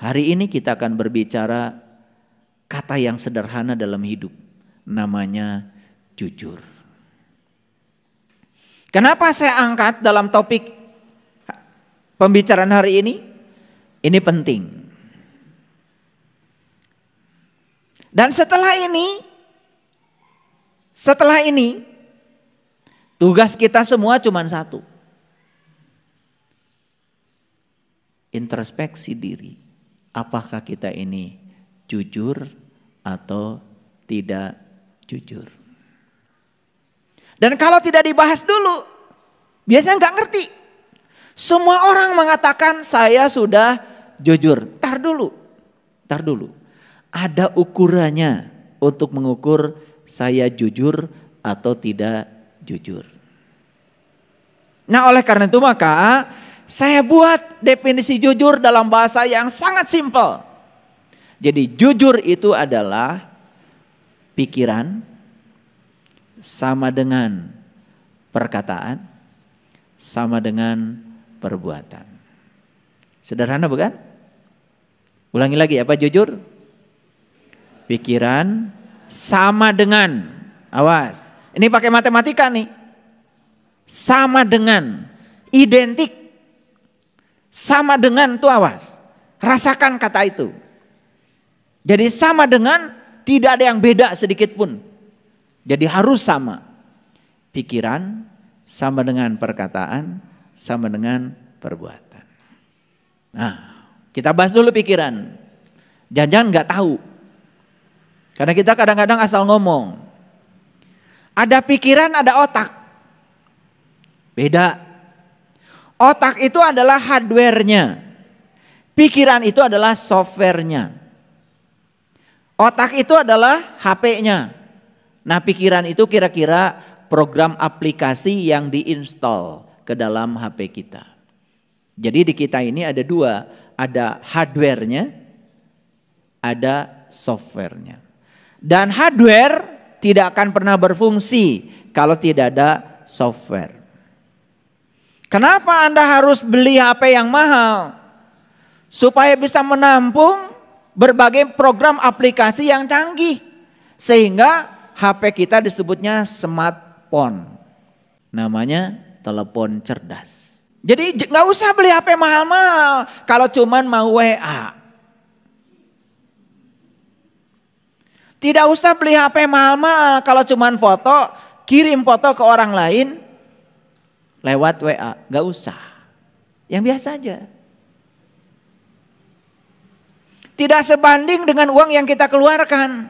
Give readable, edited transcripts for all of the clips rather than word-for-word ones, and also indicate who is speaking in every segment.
Speaker 1: Hari ini kita akan berbicara kata yang sederhana dalam hidup, namanya jujur. Kenapa saya angkat dalam topik pembicaraan hari ini? Ini penting. Dan setelah ini tugas kita semua cuma satu. Introspeksi diri. Apakah kita ini jujur atau tidak jujur? Dan kalau tidak dibahas dulu, biasanya nggak ngerti. Semua orang mengatakan saya sudah jujur. Tar dulu. Ada ukurannya untuk mengukur saya jujur atau tidak jujur. Nah, oleh karena itu maka saya buat definisi jujur dalam bahasa yang sangat simpel. Jadi jujur itu adalah pikiran sama dengan perkataan sama dengan perbuatan. Sederhana bukan? Ulangi lagi, apa jujur? Pikiran sama dengan, awas, ini pakai matematika nih. Sama dengan, identik. Sama dengan tuh awas, rasakan kata itu. Jadi sama dengan, tidak ada yang beda sedikit pun. Jadi harus sama. Pikiran sama dengan perkataan, sama dengan perbuatan. Nah, kita bahas dulu pikiran. Jangan-jangan nggak tahu. Karena kita kadang-kadang asal ngomong. Ada pikiran, ada otak. Beda. Otak itu adalah hardware-nya. Pikiran itu adalah software-nya. Otak itu adalah HP-nya. Nah, pikiran itu kira-kira program aplikasi yang diinstal ke dalam HP kita. Jadi di kita ini ada dua, ada hardware-nya, ada software-nya. Dan hardware tidak akan pernah berfungsi kalau tidak ada software. Kenapa Anda harus beli HP yang mahal? Supaya bisa menampung berbagai program aplikasi yang canggih. Sehingga HP kita disebutnya smartphone. Namanya telepon cerdas. Jadi gak usah beli HP mahal-mahal kalau cuman mau WA. Tidak usah beli HP mahal-mahal kalau cuman foto, kirim foto ke orang lain lewat WA, gak usah. Yang biasa aja. Tidak sebanding dengan uang yang kita keluarkan.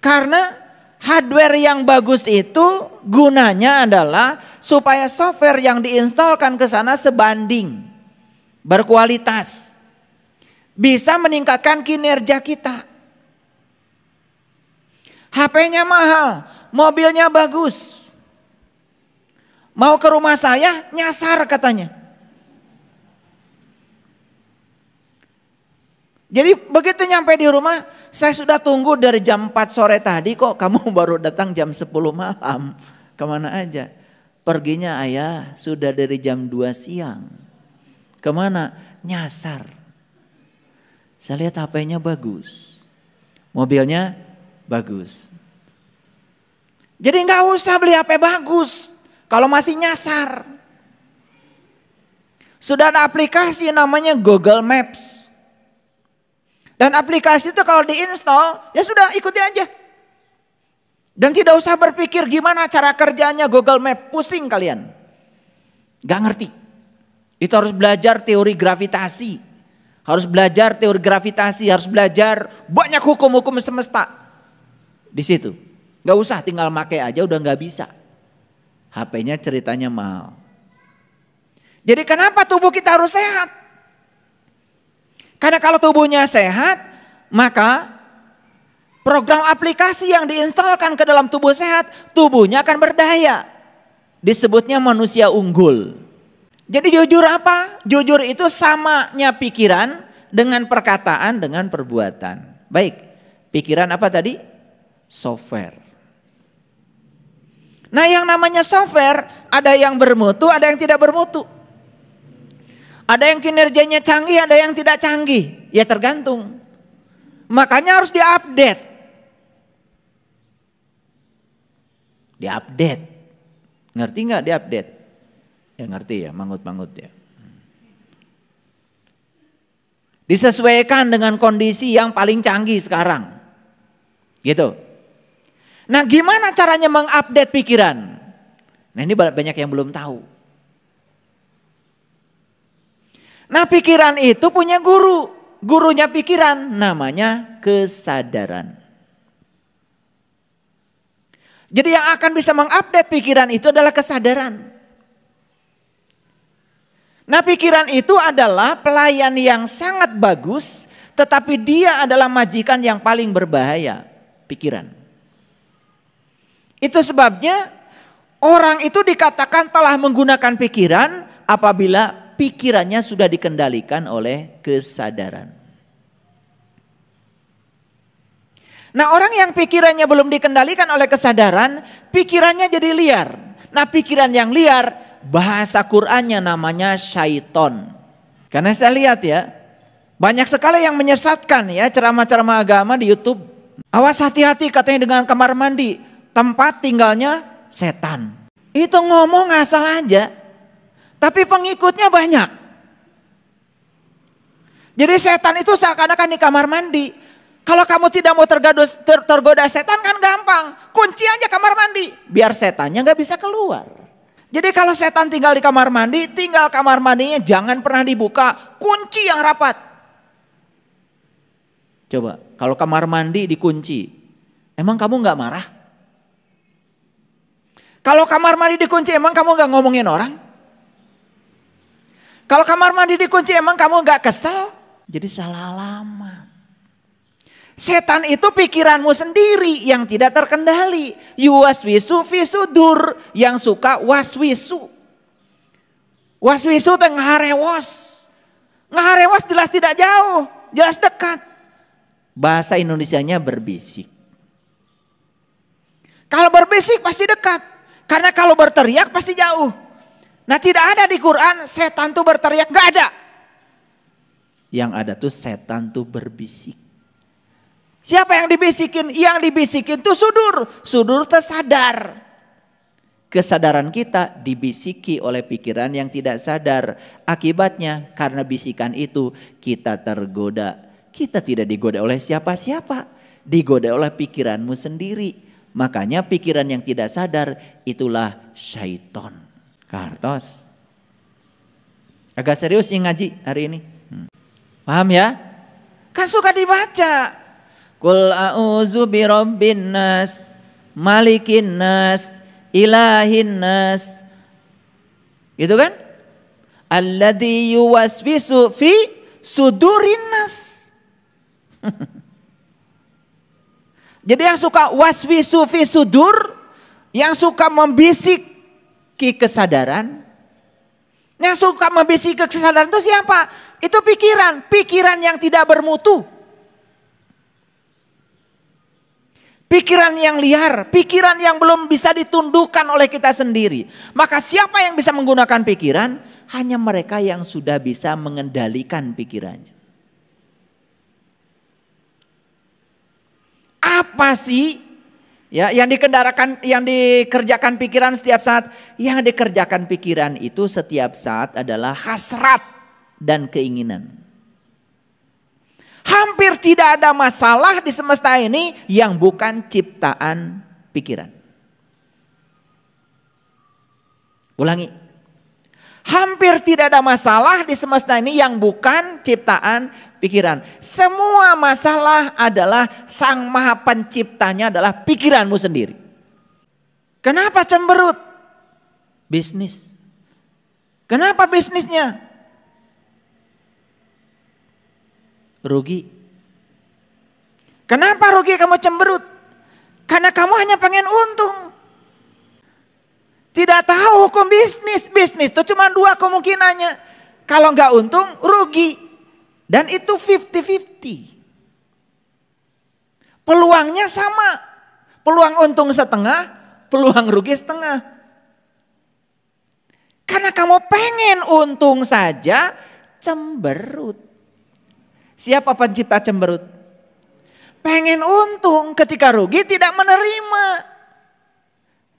Speaker 1: Karena hardware yang bagus itu gunanya adalah supaya software yang diinstalkan ke sana sebanding, berkualitas, bisa meningkatkan kinerja kita. HP-nya mahal, mobilnya bagus. Mau ke rumah saya, nyasar katanya. Jadi begitu nyampe di rumah, saya sudah tunggu dari jam 4 sore tadi, kok kamu baru datang jam 10 malam. Kemana aja? Perginya ayah sudah dari jam 2 siang. Kemana? Nyasar. Saya lihat HP-nya bagus. Mobilnya bagus. Jadi gak usah beli HP bagus kalau masih nyasar. Sudah ada aplikasi namanya Google Maps. Dan aplikasi itu kalau diinstal, ya sudah ikuti aja. Dan tidak usah berpikir gimana cara kerjanya Google Maps, pusing kalian. Gak ngerti. Itu harus belajar teori gravitasi. Harus belajar teori gravitasi, harus belajar banyak hukum-hukum semesta. Di situ. Gak usah tinggal pakai aja udah gak bisa. HP-nya ceritanya mahal. Jadi kenapa tubuh kita harus sehat? Karena kalau tubuhnya sehat, maka program aplikasi yang diinstalkan ke dalam tubuh sehat, tubuhnya akan berdaya. Disebutnya manusia unggul. Jadi jujur apa? Jujur itu samanya pikiran dengan perkataan dengan perbuatan. Baik, pikiran apa tadi? Software. Nah, yang namanya software ada yang bermutu, ada yang tidak bermutu. Ada yang kinerjanya canggih, ada yang tidak canggih. Ya tergantung. Makanya harus diupdate. Diupdate. Ngerti nggak diupdate? Ya ngerti ya, mangut-mangut ya. Disesuaikan dengan kondisi yang paling canggih sekarang. Gitu. Nah, gimana caranya mengupdate pikiran? Nah, ini banyak yang belum tahu. Nah, pikiran itu punya guru. Gurunya pikiran namanya kesadaran. Jadi yang akan bisa mengupdate pikiran itu adalah kesadaran. Nah, pikiran itu adalah pelayan yang sangat bagus, tetapi dia adalah majikan yang paling berbahaya, pikiran. Itu sebabnya orang itu dikatakan telah menggunakan pikiran apabila pikirannya sudah dikendalikan oleh kesadaran. Nah, orang yang pikirannya belum dikendalikan oleh kesadaran, pikirannya jadi liar. Nah, pikiran yang liar, bahasa Qur'annya namanya syaiton. Karena saya lihat ya, banyak sekali yang menyesatkan ya ceramah-ceramah agama di YouTube. Awas hati-hati katanya dengan kamar mandi, tempat tinggalnya setan. Itu ngomong asal aja. Tapi pengikutnya banyak. Jadi setan itu seakan-akan di kamar mandi. Kalau kamu tidak mau tergoda setan kan gampang. Kunci aja kamar mandi. Biar setannya gak bisa keluar. Jadi kalau setan tinggal di kamar mandi, tinggal kamar mandinya jangan pernah dibuka. Kunci yang rapat. Coba kalau kamar mandi dikunci. Emang kamu gak marah? Kalau kamar mandi dikunci emang kamu gak ngomongin orang? Kalau kamar mandi dikunci emang kamu gak kesel? Jadi salah alamat. Setan itu pikiranmu sendiri yang tidak terkendali. Yuwaswisu fi sudur, yang suka waswisu. Waswisu itu ngaharewos. Ngaharewos jelas tidak jauh, jelas dekat. Bahasa Indonesianya berbisik. Kalau berbisik pasti dekat. Karena kalau berteriak pasti jauh. Nah, tidak ada di Quran setan tuh berteriak, gak ada. Yang ada tuh setan tuh berbisik. Siapa yang dibisikin? Yang dibisikin tuh sudur. Sudur tersadar. Kesadaran kita dibisiki oleh pikiran yang tidak sadar. Akibatnya karena bisikan itu kita tergoda. Kita tidak digoda oleh siapa-siapa. Digoda oleh pikiranmu sendiri. Makanya pikiran yang tidak sadar itulah syaiton. Kartos. Agak serius nih ngaji hari ini. Paham ya? Kan suka dibaca. Qul a'udzu birabbin nas, malikin nas, ilahin nas. Gitu kan? Alladzi yuwaswisu fi sudurin nas. Jadi yang suka waswisu fi sudur, yang suka membisik kesadaran, yang suka membisik kesadaran itu siapa? Itu pikiran, pikiran yang tidak bermutu. Pikiran yang liar, pikiran yang belum bisa ditundukkan oleh kita sendiri. Maka siapa yang bisa menggunakan pikiran? Hanya mereka yang sudah bisa mengendalikan pikirannya. Apa sih ya yang dikerjakan pikiran setiap saat? Yang dikerjakan pikiran itu setiap saat adalah hasrat dan keinginan. Hampir tidak ada masalah di semesta ini yang bukan ciptaan pikiran. Ulangi. Hampir tidak ada masalah di semesta ini yang bukan ciptaan pikiran. Semua masalah adalah Sang Maha Penciptanya adalah pikiranmu sendiri. Kenapa cemberut? Bisnis. Kenapa bisnisnya? Rugi. Kenapa rugi kamu cemberut? Karena kamu hanya pengen untung. Tidak tahu hukum bisnis. Bisnis itu cuma dua kemungkinannya. Kalau nggak untung, rugi. Dan itu 50-50. Peluangnya sama. Peluang untung setengah, peluang rugi setengah. Karena kamu pengen untung saja, cemberut. Siapa pencipta cemberut? Pengen untung, ketika rugi tidak menerima.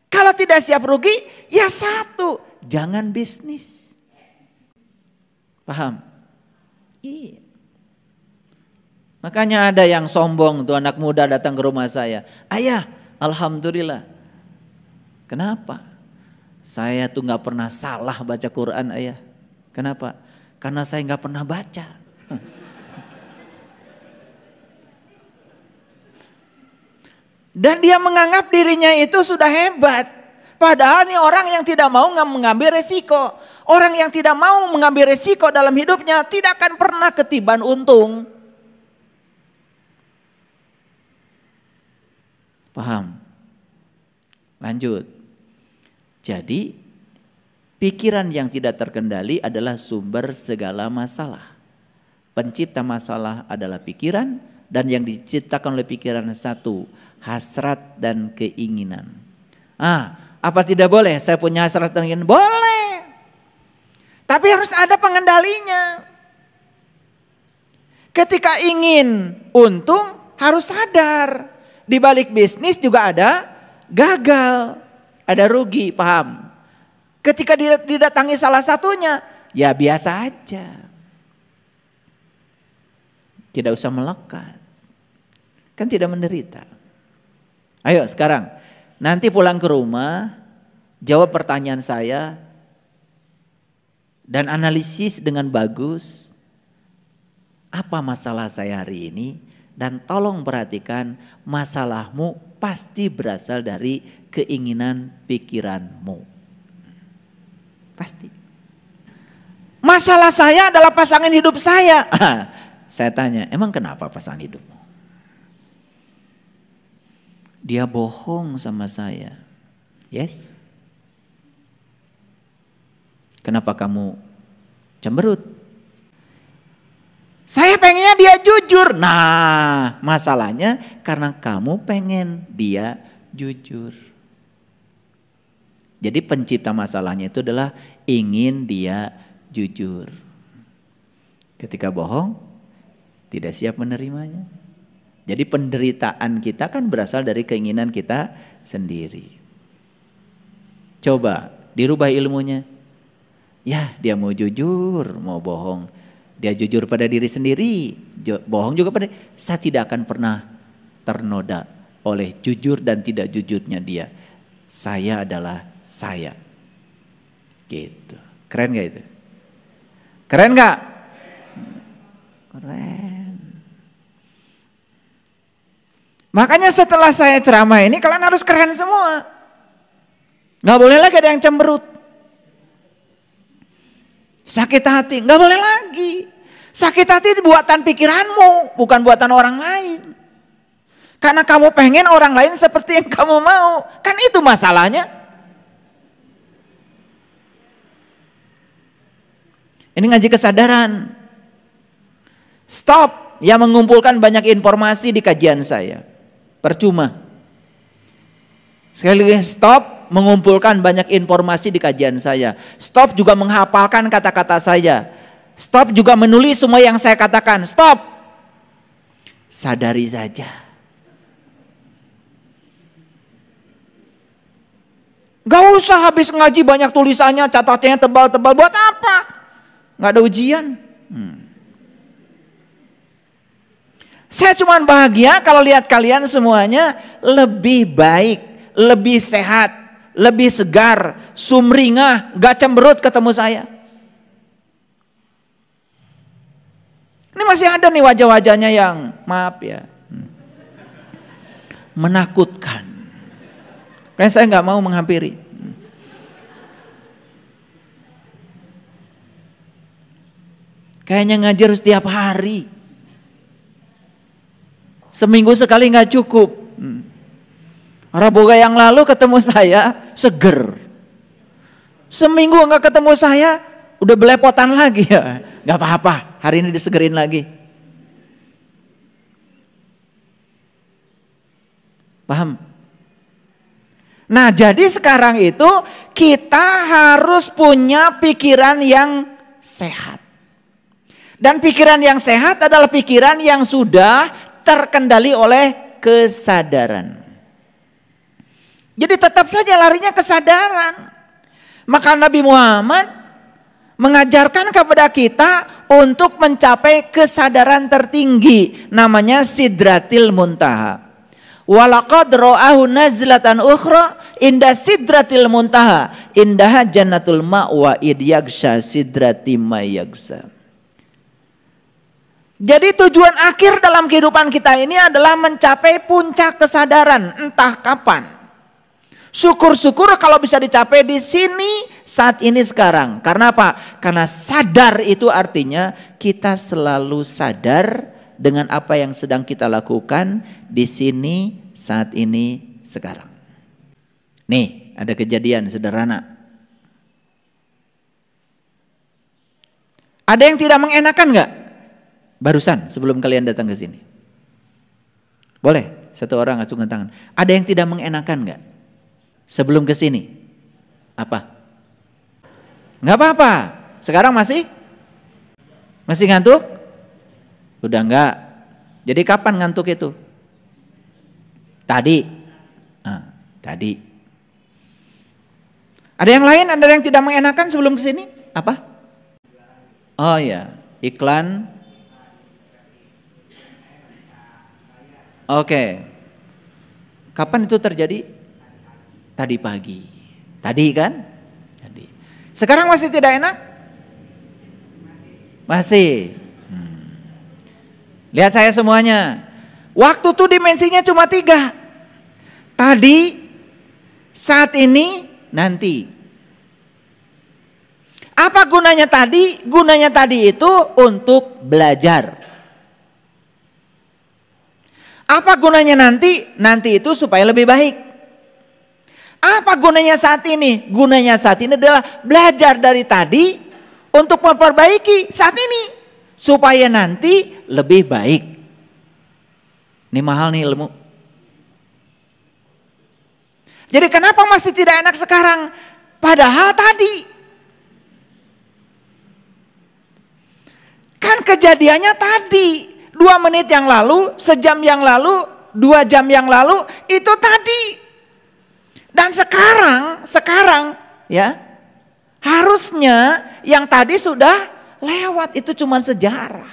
Speaker 1: Kalau tidak siap rugi, ya satu, jangan bisnis. Paham? Iya. Makanya ada yang sombong tuh, anak muda datang ke rumah saya. Ayah, alhamdulillah. Kenapa? Saya tuh gak pernah salah baca Quran, ayah. Kenapa? Karena saya gak pernah baca. Dan dia menganggap dirinya itu sudah hebat. Padahal ini orang yang tidak mau mengambil resiko. Orang yang tidak mau mengambil resiko dalam hidupnya tidak akan pernah ketiban untung. Paham? Lanjut. Jadi pikiran yang tidak terkendali adalah sumber segala masalah. Pencipta masalah adalah pikiran, dan yang diciptakan oleh pikiran satu, hasrat dan keinginan. Apa tidak boleh saya punya hasrat dan keinginan? Boleh. Tapi harus ada pengendalinya. Ketika ingin untung harus sadar. Di balik bisnis juga ada gagal, ada rugi, paham? Ketika didatangi salah satunya, ya biasa aja. Tidak usah melekat. Kan tidak menderita. Ayo sekarang, nanti pulang ke rumah, jawab pertanyaan saya dan analisis dengan bagus. Apa masalah saya hari ini? Dan tolong perhatikan, masalahmu pasti berasal dari keinginan pikiranmu. Pasti. Masalah saya adalah pasangan hidup saya. Saya tanya, emang kenapa pasangan hidupmu? Dia bohong sama saya. Yes. Kenapa kamu cemberut? Saya pengennya dia jujur. Nah, masalahnya karena kamu pengen dia jujur. Jadi pencipta masalahnya itu adalah ingin dia jujur. Ketika bohong, tidak siap menerimanya. Jadi penderitaan kita kan berasal dari keinginan kita sendiri. Coba dirubah ilmunya. Ya, dia mau jujur, mau bohong. Dia jujur pada diri sendiri, bohong juga pada. Saya tidak akan pernah ternoda oleh jujur dan tidak jujurnya dia. Saya adalah saya. Gitu. Keren gak itu? Keren gak? Keren. Makanya setelah saya ceramah ini kalian harus keren semua. Gak boleh lagi ada yang cemberut. Sakit hati, gak boleh lagi. Sakit hati itu buatan pikiranmu, bukan buatan orang lain. Karena kamu pengen orang lain seperti yang kamu mau. Kan itu masalahnya. Ini ngaji kesadaran. Stop yang mengumpulkan banyak informasi di kajian saya. Percuma. Sekali lagi stop mengumpulkan banyak informasi di kajian saya. Stop juga menghafalkan kata-kata saya. Stop juga menulis semua yang saya katakan. Stop. Sadari saja. Gak usah habis ngaji banyak tulisannya, catatannya tebal-tebal. Buat apa? Gak ada ujian. Saya cuma bahagia kalau lihat kalian semuanya lebih baik, lebih sehat, lebih segar, sumringah, gak cemberut ketemu saya. Ini masih ada nih wajah-wajahnya yang maaf ya, menakutkan. Kayaknya saya gak mau menghampiri. Kayaknya ngajar setiap hari. Seminggu sekali gak cukup. Raboga yang lalu ketemu saya seger. Seminggu gak ketemu saya udah belepotan lagi ya. Gak apa-apa, hari ini disegerin lagi. Paham? Nah jadi sekarang itu kita harus punya pikiran yang sehat. Dan pikiran yang sehat adalah pikiran yang sudah terkendali oleh kesadaran. Jadi tetap saja larinya kesadaran. Maka Nabi Muhammad mengajarkan kepada kita untuk mencapai kesadaran tertinggi, namanya Sidratil Muntaha. Walaqad ra'ahu nazlatan ukhra inda Sidratil Muntaha indaha jannatul ma'wa id yaghsha sidrati ma yaghsha. Jadi tujuan akhir dalam kehidupan kita ini adalah mencapai puncak kesadaran, entah kapan. Syukur-syukur kalau bisa dicapai di sini, saat ini, sekarang. Karena apa? Karena sadar itu artinya kita selalu sadar dengan apa yang sedang kita lakukan di sini, saat ini, sekarang. Nih, ada kejadian sederhana. Ada yang tidak mengenakan nggak? Barusan sebelum kalian datang ke sini. Boleh satu orang acungkan tangan. Ada yang tidak mengenakan nggak? Sebelum ke sini. Apa? Nggak apa-apa. Sekarang masih ngantuk? Udah enggak. Jadi kapan ngantuk itu? Tadi. Tadi. Ada yang lain? Ada yang tidak mengenakan sebelum ke sini? Apa? Oh ya, iklan. Oke. Kapan itu terjadi? Tadi pagi. Tadi kan? Tadi. Sekarang masih tidak enak? Masih. Lihat saya semuanya. Waktu tuh dimensinya cuma 3. Tadi, saat ini, nanti. Apa gunanya tadi? Gunanya tadi itu untuk belajar. Apa gunanya nanti? Nanti itu supaya lebih baik. Apa gunanya saat ini? Gunanya saat ini adalah belajar dari tadi untuk memperbaiki saat ini supaya nanti lebih baik. Ini mahal nih ilmu. Jadi kenapa masih tidak enak sekarang? Padahal tadi kan kejadiannya tadi. 2 menit yang lalu, sejam yang lalu, 2 jam yang lalu, itu tadi. Dan sekarang ya, harusnya yang tadi sudah lewat, itu cuma sejarah.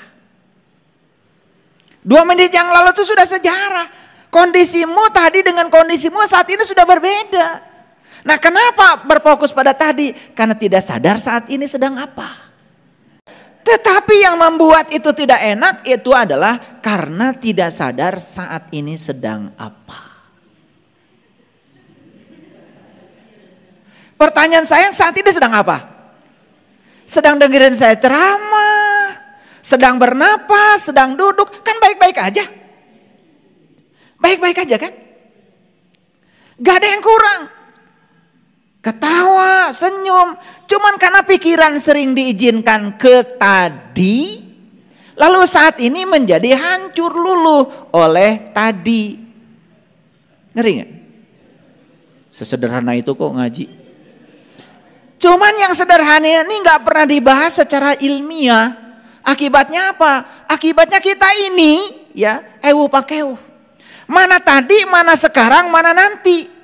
Speaker 1: 2 menit yang lalu itu sudah sejarah. Kondisimu tadi dengan kondisimu saat ini sudah berbeda. Nah, kenapa berfokus pada tadi? Karena tidak sadar saat ini sedang apa. Tetapi yang membuat itu tidak enak itu adalah karena tidak sadar saat ini sedang apa. Pertanyaan saya, saat ini sedang apa? Sedang dengerin saya ceramah, sedang bernapas, sedang duduk, kan baik-baik aja. Baik-baik aja kan? Gak ada yang kurang. Ketawa, senyum, cuman karena pikiran sering diizinkan ke tadi, lalu saat ini menjadi hancur luluh oleh tadi. Ngeri gak? Sesederhana itu kok ngaji. Cuman yang sederhana ini gak pernah dibahas secara ilmiah. Akibatnya apa? Akibatnya kita ini ya ewu pakeu. Mana tadi, mana sekarang, mana nanti.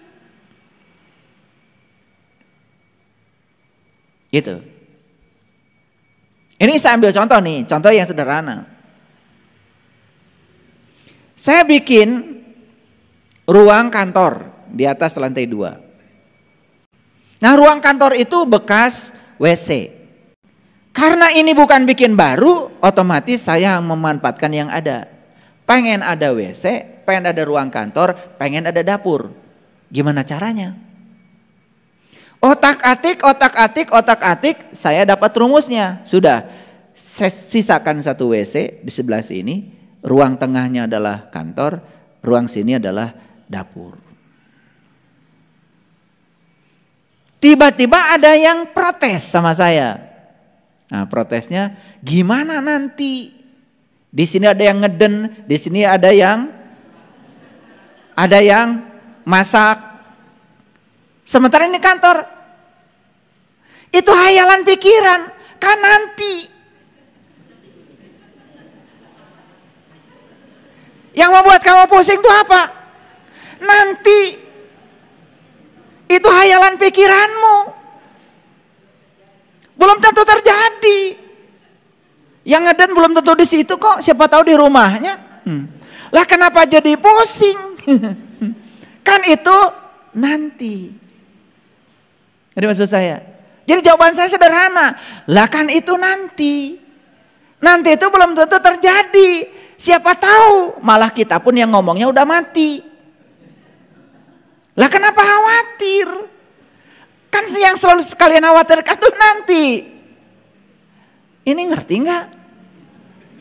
Speaker 1: Gitu. Ini saya ambil contoh nih, contoh yang sederhana. Saya bikin ruang kantor di atas lantai 2. Nah, ruang kantor itu bekas WC. Karena ini bukan bikin baru, otomatis saya memanfaatkan yang ada. Pengen ada WC, pengen ada ruang kantor, pengen ada dapur. Gimana caranya? Otak-atik, saya dapat rumusnya. Sudah, saya sisakan 1 WC di sebelah sini, ruang tengahnya adalah kantor, ruang sini adalah dapur. Tiba-tiba ada yang protes sama saya. Nah, protesnya gimana nanti? Di sini ada yang ngeden, di sini ada yang masak. Sementara ini kantor. Itu hayalan pikiran, kan nanti. Yang membuat kamu pusing itu apa? Nanti. Itu hayalan pikiranmu. Belum tentu terjadi. Yang ngeden belum tentu di situ kok, siapa tahu di rumahnya. Lah kenapa jadi pusing? Kan itu nanti. Jadi maksud saya. Jadi jawaban saya sederhana. Lah kan itu nanti. Nanti itu belum tentu terjadi. Siapa tahu malah kita pun yang ngomongnya udah mati. Lah kenapa khawatir? Kan yang selalu sekalian khawatirkan tuh nanti. Ini ngerti nggak?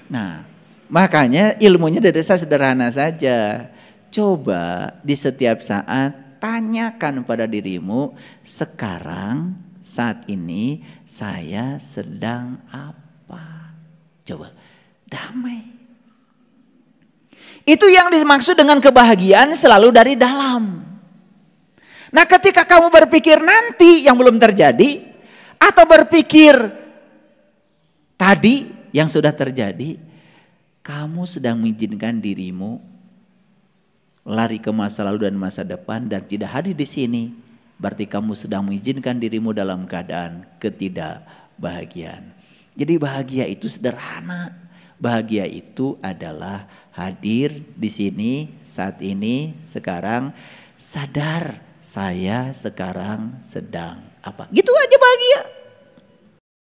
Speaker 1: Nah, makanya ilmunya dari saya sederhana saja. Coba di setiap saat tanyakan pada dirimu, sekarang saat ini saya sedang apa? Coba, damai. Itu yang dimaksud dengan kebahagiaan selalu dari dalam. Nah, ketika kamu berpikir nanti yang belum terjadi, atau berpikir tadi yang sudah terjadi, kamu sedang mengizinkan dirimu lari ke masa lalu dan masa depan dan tidak hadir di sini. Berarti kamu sedang mengizinkan dirimu dalam keadaan ketidakbahagiaan. Jadi bahagia itu sederhana. Bahagia itu adalah hadir di sini, saat ini, sekarang, sadar saya sekarang sedang apa. Gitu aja bahagia.